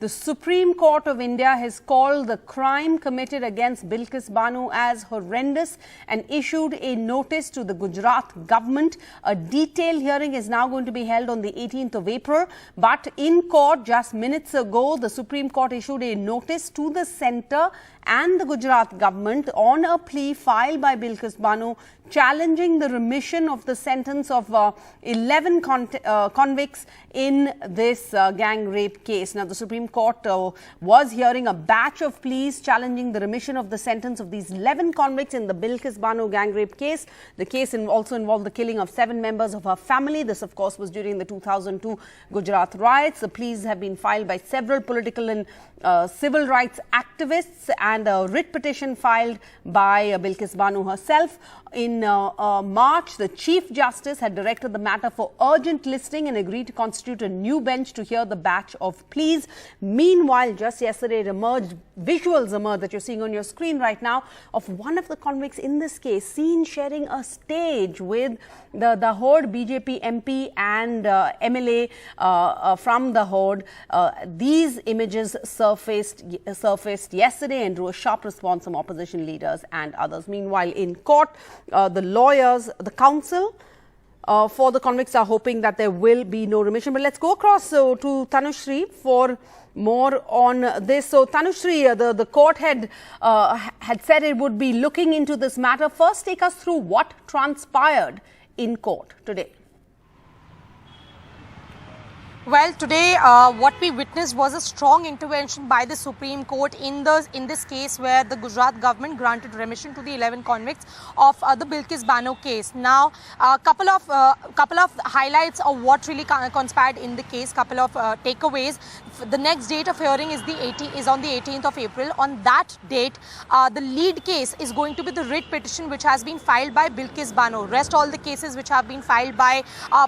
The Supreme Court of India has called the crime committed against Bilkis Bano as horrendous and issued a notice to the Gujarat government. A detailed hearing is now going to be held on the 18th of April. But in court just minutes ago, the Supreme Court issued a notice to the centre and the Gujarat government on a plea filed by Bilkis Bano challenging the remission of the sentence of 11 convicts in this gang rape case. Now, the Supreme Court was hearing a batch of pleas challenging the remission of the sentence of these 11 convicts in the Bilkis Bano gang rape case. The case also involved the killing of 7 members of her family. This, of course, was during the 2002 Gujarat riots. The pleas have been filed by several political and civil rights activists, and a writ petition filed by Bilkis Bano herself. In March, the Chief Justice had directed the matter for urgent listing and agreed to constitute a new bench to hear the batch of pleas. Meanwhile, just yesterday, visuals emerged that you're seeing on your screen right now of one of the convicts in this case seen sharing a stage with the Horde BJP MP and MLA from the Horde. These images surfaced yesterday and drew a sharp response from opposition leaders and others. Meanwhile, in court, the lawyers, the counsel for the convicts are hoping that there will be no remission. But let's go across to Tanushri for more on this. So, Tanushri, the court had said it would be looking into this matter. First, take us through what transpired in court today. Well, today what we witnessed was a strong intervention by the Supreme Court in this case, where the Gujarat government granted remission to the 11 convicts of the Bilkis Bano case. Now, a couple of highlights of what really conspired in the case, couple of takeaways. The next date of hearing is on the 18th of April. On that date, the lead case is going to be the writ petition which has been filed by Bilkis Bano. Rest all the cases which have been filed by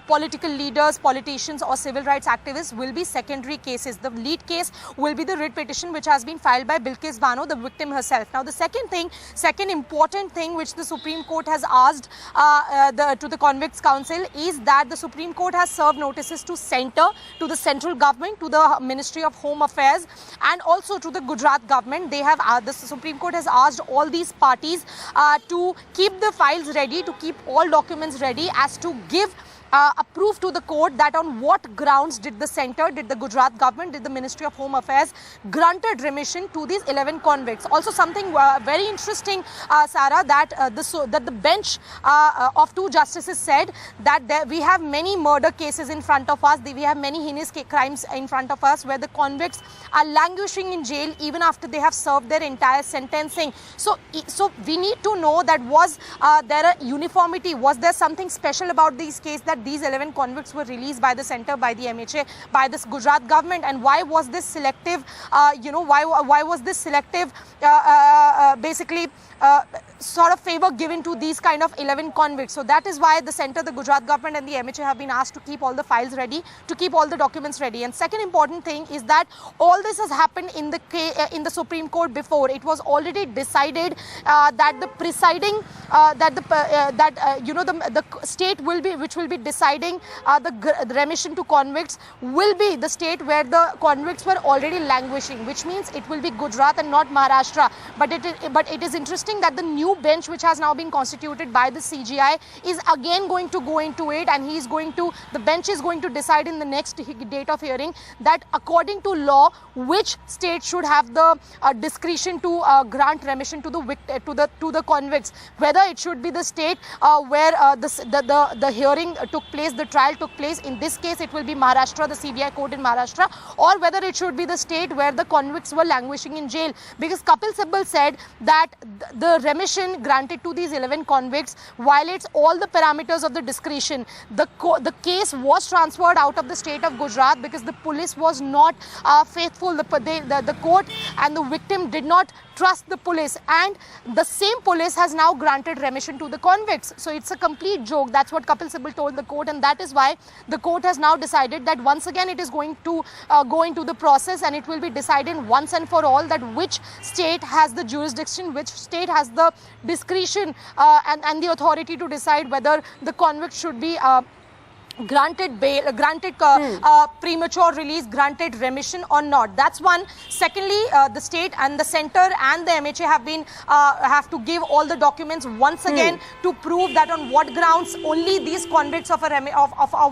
political leaders, politicians or civil rights activists will be secondary cases. The lead case will be the writ petition which has been filed by Bilkis Bano, the victim herself. Now, the second important thing which the Supreme Court has asked to the Convicts Council is that the Supreme Court has served notices to the central government, to the Ministry of Home Affairs, and also to the Gujarat government. They have the Supreme Court has asked all these parties to keep the files ready, to keep all documents ready, as to give a proof to the court that on what grounds did the Gujarat government, did the Ministry of Home Affairs granted remission to these 11 convicts. Also, something very interesting, Sarah, that the bench of 2 justices said that we have many murder cases in front of us, we have many heinous crimes in front of us where the convicts are languishing in jail even after they have served their entire sentencing. So we need to know that was there a uniformity, was there something special about these cases that these 11 convicts were released by the centre, by the MHA, by this Gujarat government, and why was this selective, why was this selective, basically sort of favour given to these kind of 11 convicts. So that is why the centre, the Gujarat government and the MHA have been asked to keep all the files ready, to keep all the documents ready. And second important thing is that all this has happened in the Supreme Court before. It was already decided that the presiding, the state will be, which will be deciding the remission to convicts, will be the state where the convicts were already languishing, which means it will be Gujarat and not Maharashtra. But it is interesting that the new bench which has now been constituted by the CGI is again going to go into it, and the bench is going to decide in the next date of hearing that according to law, which state should have the discretion to grant remission to the convicts, whether it should be the state where the hearing took place, the trial took place. In this case, it will be Maharashtra, the CBI court in Maharashtra, or whether it should be the state where the convicts were languishing in jail. Because Kapil Sibal said that the remission granted to these 11 convicts violates all the parameters of the discretion. The case was transferred out of the state of Gujarat because the police was not faithful. The court and the victim did not trust the police, and the same police has now granted remission to the convicts. So it's a complete joke. That's what Kapil Sibal told the court, and that is why the court has now decided that once again it is going to go into the process, and it will be decided once and for all that which state has the jurisdiction, which state has the discretion and the authority to decide whether the convict should be granted bail, granted premature release, granted remission or not. That's one. Secondly, the state and the center and the MHA have to give all the documents once again to prove that on what grounds only these convicts of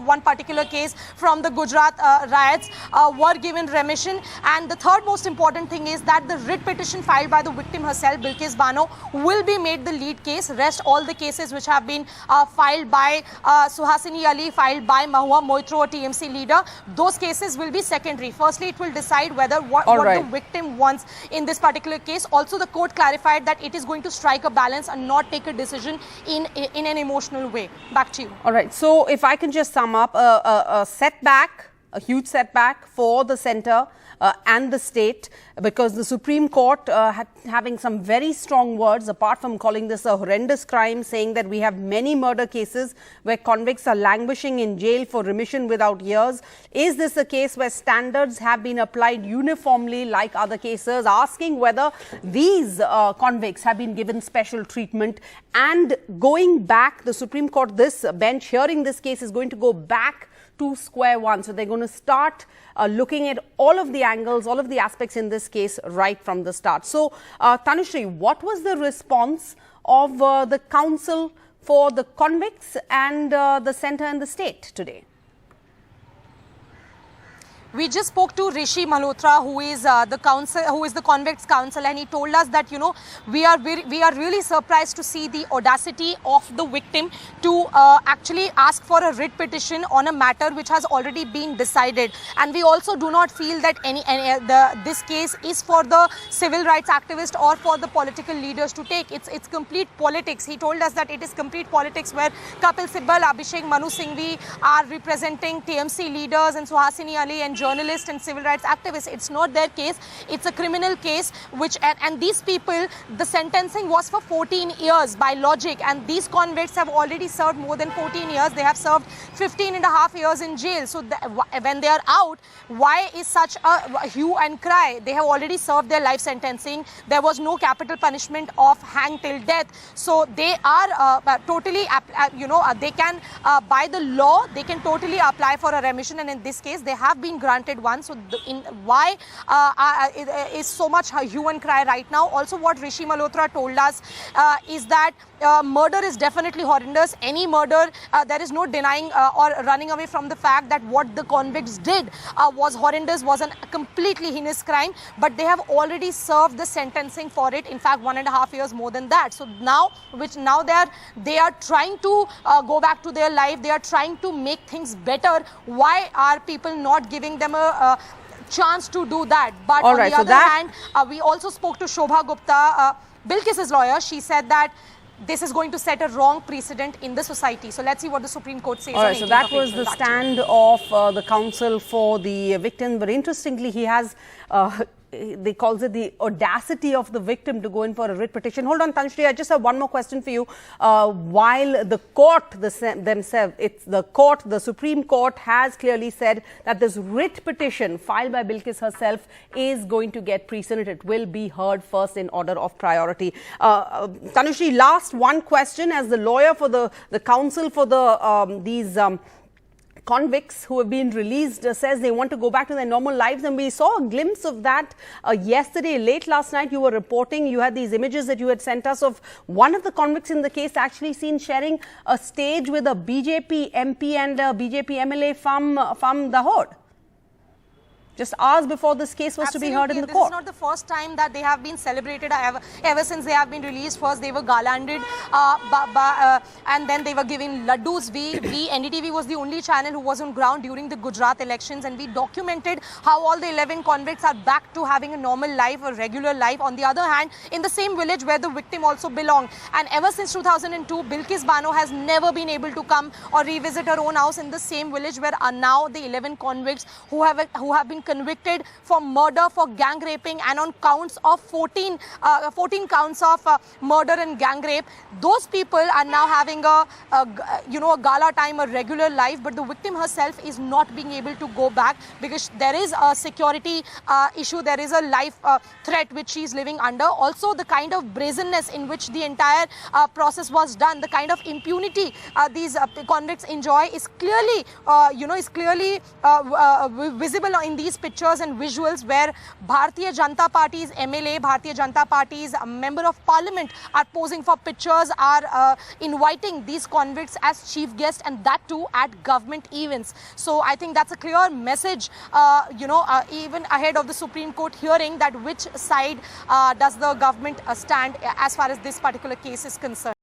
one particular case from the Gujarat riots were given remission. And the third most important thing is that the writ petition filed by the victim herself, Bilkis Bano, will be made the lead case. Rest all the cases which have been filed by Suhasini Ali, filed by Mahua Moitro, a TMC leader, those cases will be secondary. Firstly, it will decide whether what the victim wants in this particular case. Also, the court clarified that it is going to strike a balance and not take a decision in an emotional way. Back to you. All right. So, if I can just sum up, a setback, a huge setback for the centre and the state, because the Supreme Court having some very strong words, apart from calling this a horrendous crime, saying that we have many murder cases where convicts are languishing in jail for remission without years. Is this a case where standards have been applied uniformly like other cases, asking whether these convicts have been given special treatment? And going back, the Supreme Court, this bench hearing this case is going to go back to square one. So they're going to start looking at all of the angles, all of the aspects in this case right from the start. So, Tanushree, what was the response of the counsel for the convicts and the centre and the state today? We just spoke to Rishi Malhotra, who is the convicts counsel, and he told us that, you know, we are really surprised to see the audacity of the victim to actually ask for a writ petition on a matter which has already been decided. And we also do not feel that this case is for the civil rights activists or for the political leaders to take. It's complete politics. He told us that it is complete politics, where Kapil Sibal, Abhishek Manu Singhvi are representing TMC leaders and Suhasini Ali and journalists and civil rights activists. It's not their case. It's a criminal case, which and these people, the sentencing was for 14 years by logic, and these convicts have already served more than 14 years. They have served 15 and a half years in jail. So when they are out, why is such a hue and cry? They have already served their life sentencing. There was no capital punishment of hang till death. So they are totally, they can, by the law, they can totally apply for a remission, and in this case, they have been granted one. So why is so much hue and cry right now? Also, what Rishi Malhotra told us is that murder is definitely horrendous. Any murder, there is no denying or running away from the fact that what the convicts did was horrendous, was a completely heinous crime, but they have already served the sentencing for it. In fact, 1.5 years more than that. So now they are trying to go back to their life. They are trying to make things better. Why are people not giving them a chance to do that? But on the other hand, we also spoke to Shobha Gupta, Bilkis's lawyer. She said that this is going to set a wrong precedent in the society. So let's see what the Supreme Court says. All right, so that was the stand of the counsel for the victim. But interestingly, he has, they calls it the audacity of the victim to go in for a writ petition. Hold on, Tanushree, I just have one more question for you. While the court themselves, the Supreme Court has clearly said that this writ petition filed by Bilkis herself is going to get precedent. It will be heard first in order of priority. Tanushree, last one question. As the lawyer for the counsel for these convicts who have been released says they want to go back to their normal lives, and we saw a glimpse of that yesterday. Late last night, you were reporting, you had these images that you had sent us of one of the convicts in the case actually seen sharing a stage with a BJP MP and a BJP MLA from Dahod, just hours before this case was to be heard in the court. This is not the first time that they have been celebrated ever since they have been released. First, they were garlanded and then they were given laddus. NDTV was the only channel who was on ground during the Gujarat elections, and we documented how all the 11 convicts are back to having a normal life, a regular life. On the other hand, in the same village where the victim also belonged. And ever since 2002, Bilkis Bano has never been able to come or revisit her own house in the same village where are now the 11 convicts who have been convicted for murder, for gang raping, and on counts of 14 counts of murder and gang rape. Those people are now having a gala time, a regular life, but the victim herself is not being able to go back because there is a security issue, there is a life threat which she is living under. Also, the kind of brazenness in which the entire process was done, the kind of impunity these convicts enjoy is clearly, visible in these pictures and visuals where Bharatiya Janata Party's MLA, Bharatiya Janata Party's member of parliament are posing for pictures, are inviting these convicts as chief guests, and that too at government events. So I think that's a clear message, even ahead of the Supreme Court hearing, that which side does the government stand as far as this particular case is concerned.